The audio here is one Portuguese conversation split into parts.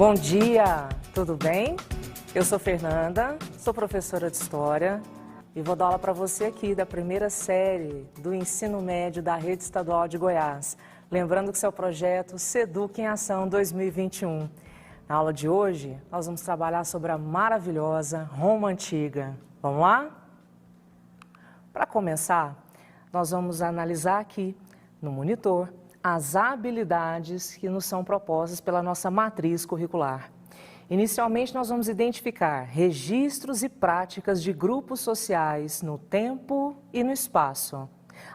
Bom dia, tudo bem? Eu sou Fernanda, sou professora de História e vou dar aula para você aqui da primeira série do ensino médio da Rede Estadual de Goiás. Lembrando que seu projeto SEDUC em Ação 2021. Na aula de hoje, nós vamos trabalhar sobre a maravilhosa Roma Antiga. Vamos lá? Para começar, nós vamos analisar aqui no monitor as habilidades que nos são propostas pela nossa matriz curricular. Inicialmente, nós vamos identificar registros e práticas de grupos sociais no tempo e no espaço.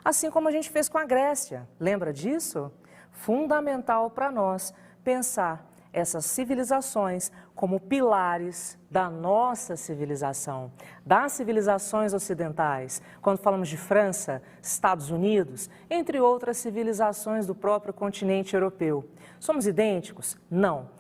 Assim como a gente fez com a Grécia, lembra disso? Fundamental para nós pensar essas civilizações como pilares da nossa civilização, das civilizações ocidentais. Quando falamos de França, Estados Unidos, entre outras civilizações do próprio continente europeu. Somos idênticos? Não.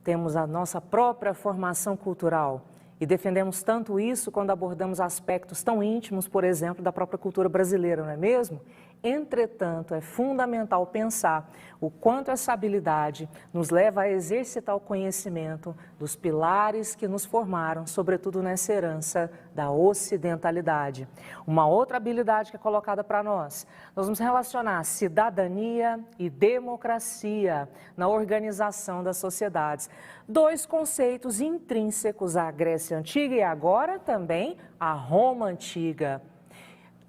Temos a nossa própria formação cultural e defendemos tanto isso quando abordamos aspectos tão íntimos, por exemplo, da própria cultura brasileira, não é mesmo? Entretanto, é fundamental pensar o quanto essa habilidade nos leva a exercitar o conhecimento dos pilares que nos formaram, sobretudo nessa herança da ocidentalidade. Uma outra habilidade que é colocada para nós vamos relacionar cidadania e democracia na organização das sociedades. Dois conceitos intrínsecos à Grécia Antiga e agora também à Roma Antiga.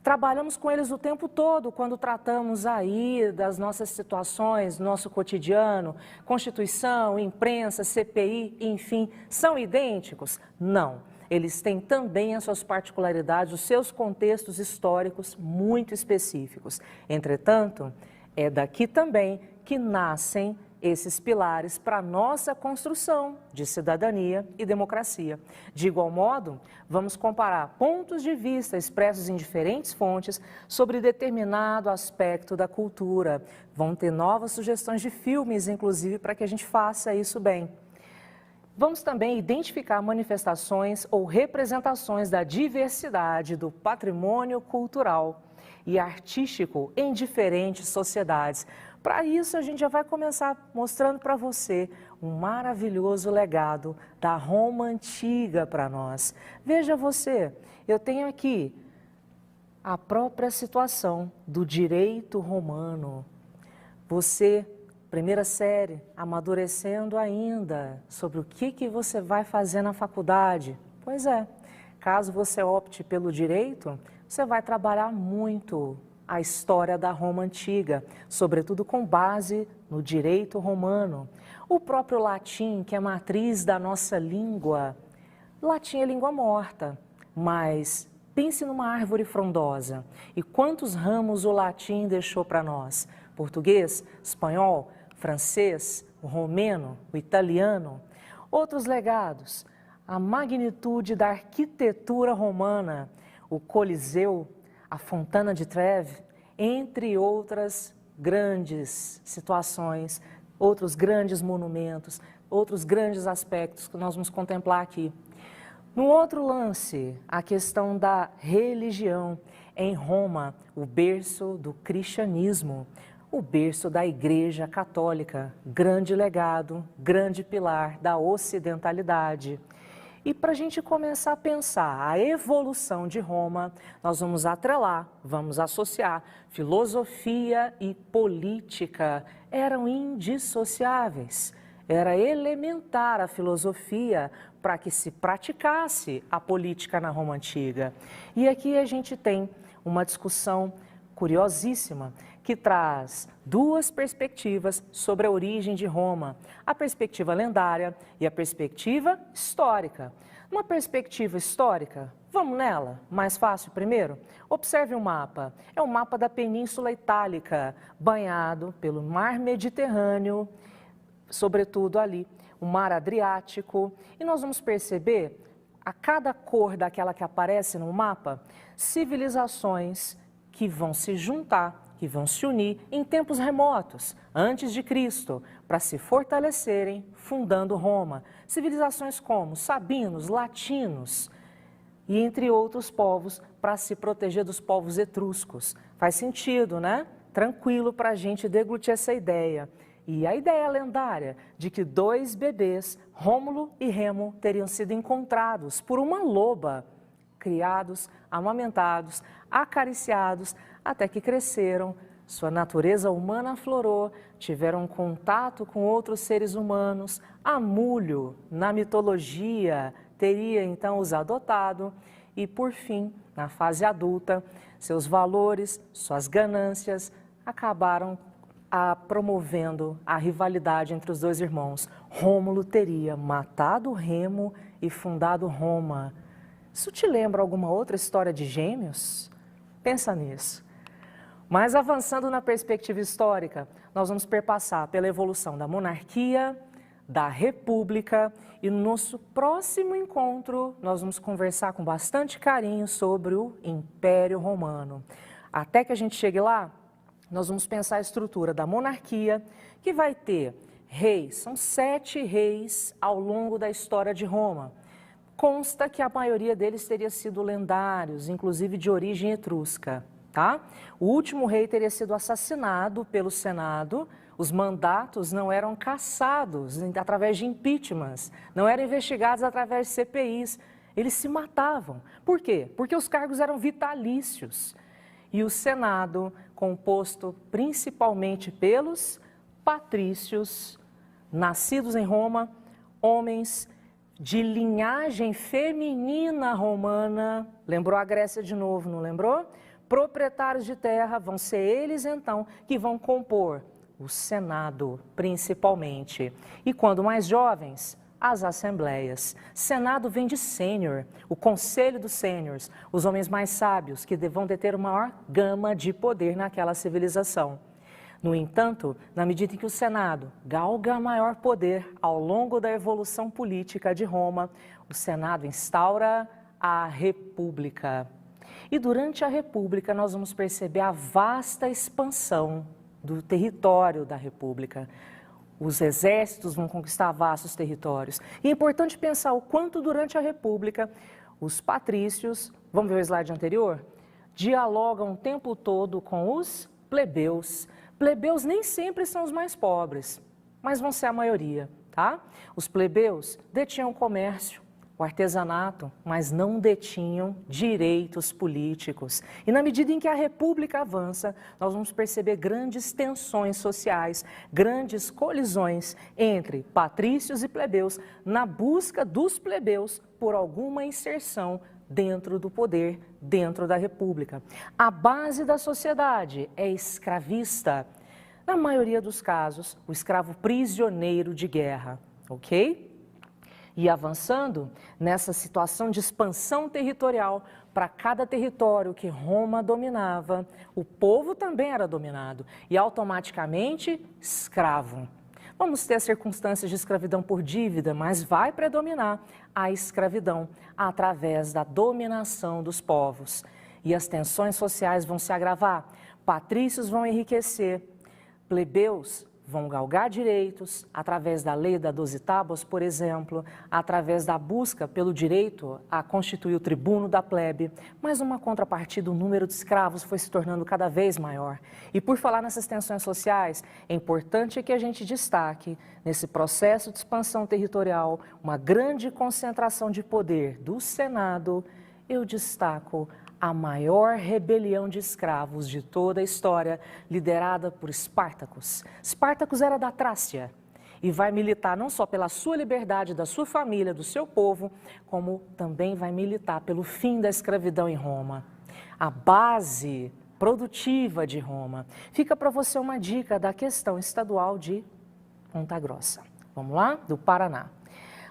Trabalhamos com eles o tempo todo, quando tratamos aí das nossas situações, nosso cotidiano, Constituição, imprensa, CPI, enfim, são idênticos? Não. Eles têm também as suas particularidades, os seus contextos históricos muito específicos. Entretanto, é daqui também que nascem esses pilares para a nossa construção de cidadania e democracia. De igual modo, vamos comparar pontos de vista expressos em diferentes fontes sobre determinado aspecto da cultura. Vão ter novas sugestões de filmes, inclusive, para que a gente faça isso bem. Vamos também identificar manifestações ou representações da diversidade do patrimônio cultural e artístico em diferentes sociedades. Para isso, a gente já vai começar mostrando para você um maravilhoso legado da Roma Antiga para nós. Veja você, eu tenho aqui a própria situação do direito romano. Você, primeira série, amadurecendo ainda sobre o que você vai fazer na faculdade. Pois é, caso você opte pelo direito, você vai trabalhar muito a história da Roma Antiga, sobretudo com base no direito romano. O próprio latim, que é a matriz da nossa língua, latim é língua morta, mas pense numa árvore frondosa. E quantos ramos o latim deixou para nós? Português, espanhol, francês, o romeno, o italiano. Outros legados, a magnitude da arquitetura romana, o Coliseu, a Fontana de Trevi, entre outras grandes situações, outros grandes monumentos, outros grandes aspectos que nós vamos contemplar aqui. No outro lance, a questão da religião. Em Roma, o berço do cristianismo, o berço da Igreja Católica, grande legado, grande pilar da ocidentalidade. E para a gente começar a pensar a evolução de Roma, nós vamos atrelar, vamos associar filosofia e política. Eram indissociáveis. Era elementar a filosofia para que se praticasse a política na Roma Antiga. E aqui a gente tem uma discussão curiosíssima que traz duas perspectivas sobre a origem de Roma, a perspectiva lendária e a perspectiva histórica. Uma perspectiva histórica, vamos nela? Mais fácil primeiro? Observe o mapa. É o mapa da Península Itálica, banhado pelo Mar Mediterrâneo, sobretudo ali, o Mar Adriático. E nós vamos perceber, a cada cor daquela que aparece no mapa, civilizações que vão se juntar, que vão se unir em tempos remotos, antes de Cristo, para se fortalecerem, fundando Roma. Civilizações como sabinos, latinos e entre outros povos, para se proteger dos povos etruscos. Faz sentido, né? Tranquilo para a gente deglutir essa ideia. e a ideia lendária de que dois bebês, Rômulo e Remo, teriam sido encontrados por uma loba, criados, amamentados, acariciados, até que cresceram, sua natureza humana aflorou, tiveram contato com outros seres humanos. Amulho, na mitologia, teria então os adotado e, por fim, na fase adulta, seus valores, suas ganâncias acabaram promovendo a rivalidade entre os dois irmãos. Rômulo teria matado Remo e fundado Roma. Isso te lembra alguma outra história de gêmeos? Pensa nisso. Mas avançando na perspectiva histórica, nós vamos perpassar pela evolução da monarquia, da república e no nosso próximo encontro nós vamos conversar com bastante carinho sobre o Império Romano. Até que a gente chegue lá, nós vamos pensar a estrutura da monarquia, que vai ter reis, são 7 reis ao longo da história de Roma. Consta que a maioria deles teria sido lendários, inclusive de origem etrusca. Tá? O último rei teria sido assassinado pelo Senado, os mandatos não eram cassados através de impeachments, não eram investigados através de CPIs, eles se matavam. Por quê? Porque os cargos eram vitalícios. E o Senado, composto principalmente pelos patrícios, nascidos em Roma, homens de linhagem feminina romana, lembrou a Grécia de novo, não lembrou? Proprietários de terra, vão ser eles então que vão compor o Senado, principalmente. E quando mais jovens, as assembleias. Senado vem de sênior, o conselho dos sêniors, os homens mais sábios que vão deter uma maior gama de poder naquela civilização. No entanto, na medida em que o Senado galga maior poder ao longo da evolução política de Roma, o Senado instaura a República. E durante a República nós vamos perceber a vasta expansão do território da República. Os exércitos vão conquistar vastos territórios. E é importante pensar o quanto durante a República os patrícios, vamos ver o slide anterior, dialogam o tempo todo com os plebeus. Plebeus nem sempre são os mais pobres, mas vão ser a maioria, tá? Os plebeus detinham o comércio, o artesanato, mas não detinham direitos políticos. E na medida em que a República avança, nós vamos perceber grandes tensões sociais, grandes colisões entre patrícios e plebeus, na busca dos plebeus por alguma inserção dentro do poder, dentro da República. A base da sociedade é escravista. Na maioria dos casos, o escravo prisioneiro de guerra, ok? E avançando nessa situação de expansão territorial, para cada território que Roma dominava, o povo também era dominado e automaticamente escravo. Vamos ter as circunstâncias de escravidão por dívida, mas vai predominar a escravidão através da dominação dos povos. E as tensões sociais vão se agravar, patrícios vão enriquecer, plebeus vão galgar direitos através da lei da 12 tábuas, por exemplo, através da busca pelo direito a constituir o tribuno da plebe, mas uma contrapartida, o número de escravos foi se tornando cada vez maior. E por falar nessas tensões sociais, é importante que a gente destaque, nesse processo de expansão territorial, uma grande concentração de poder do Senado. Eu destaco a maior rebelião de escravos de toda a história, liderada por Espartacus. Espartacus era da Trácia e vai militar não só pela sua liberdade, da sua família, do seu povo, como também vai militar pelo fim da escravidão em Roma. A base produtiva de Roma. Fica para você uma dica da questão estadual de Ponta Grossa. Vamos lá? Do Paraná.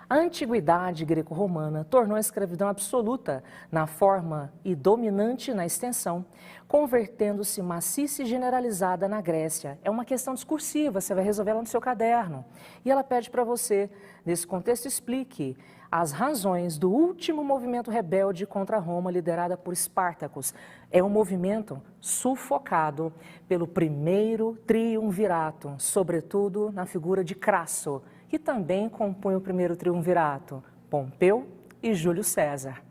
A antiguidade greco-romana tornou a escravidão absoluta na forma e dominante na extensão, convertendo-se maciça e generalizada na Grécia. É uma questão discursiva, você vai resolver ela no seu caderno. E ela pede para você, nesse contexto, explique as razões do último movimento rebelde contra Roma, liderada por Espartacus. É um movimento sufocado pelo primeiro triunvirato, sobretudo na figura de Crasso, que também compunha o primeiro triunvirato, Pompeu e Júlio César.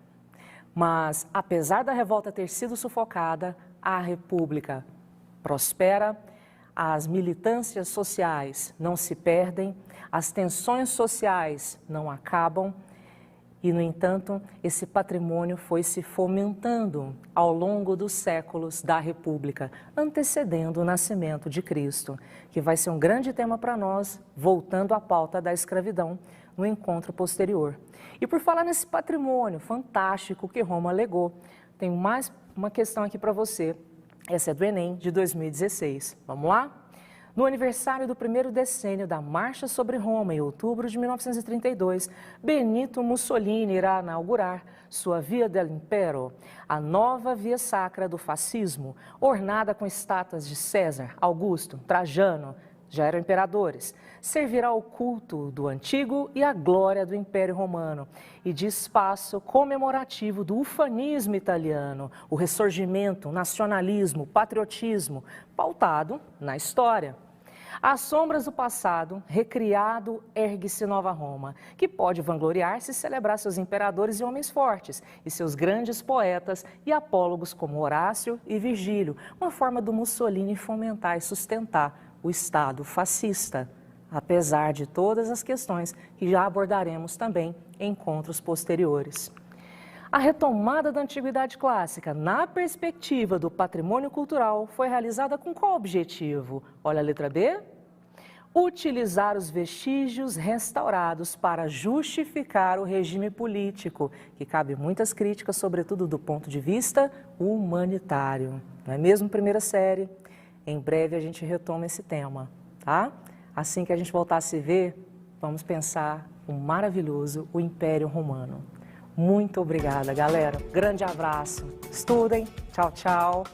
Mas, apesar da revolta ter sido sufocada, a República prospera, as militâncias sociais não se perdem, as tensões sociais não acabam e, no entanto, esse patrimônio foi se fomentando ao longo dos séculos da República, antecedendo o nascimento de Cristo, que vai ser um grande tema para nós, voltando à pauta da escravidão no encontro posterior. E por falar nesse patrimônio fantástico que Roma legou, tenho mais uma questão aqui para você. Essa é do Enem de 2016. Vamos lá? No aniversário do primeiro decênio da Marcha sobre Roma, em outubro de 1932, Benito Mussolini irá inaugurar sua Via dell'Impero, a nova via sacra do fascismo, ornada com estátuas de César, Augusto, Trajano, já eram imperadores. Servirá ao culto do antigo e à glória do Império Romano e de espaço comemorativo do ufanismo italiano, o ressurgimento, o nacionalismo, o patriotismo, pautado na história. Às sombras do passado, recriado, ergue-se Nova Roma, que pode vangloriar-se e celebrar seus imperadores e homens fortes, e seus grandes poetas e apólogos como Horácio e Virgílio, uma forma do Mussolini fomentar e sustentar o Estado fascista, apesar de todas as questões que já abordaremos também em encontros posteriores. A retomada da Antiguidade Clássica, na perspectiva do patrimônio cultural, foi realizada com qual objetivo? Olha a letra B. Utilizar os vestígios restaurados para justificar o regime político, que cabe muitas críticas, sobretudo do ponto de vista humanitário. Não é mesmo, primeira série? Em breve a gente retoma esse tema, tá? Assim que a gente voltar a se ver, vamos pensar o maravilhoso, o Império Romano. Muito obrigada, galera. Grande abraço. Estudem. Tchau, tchau.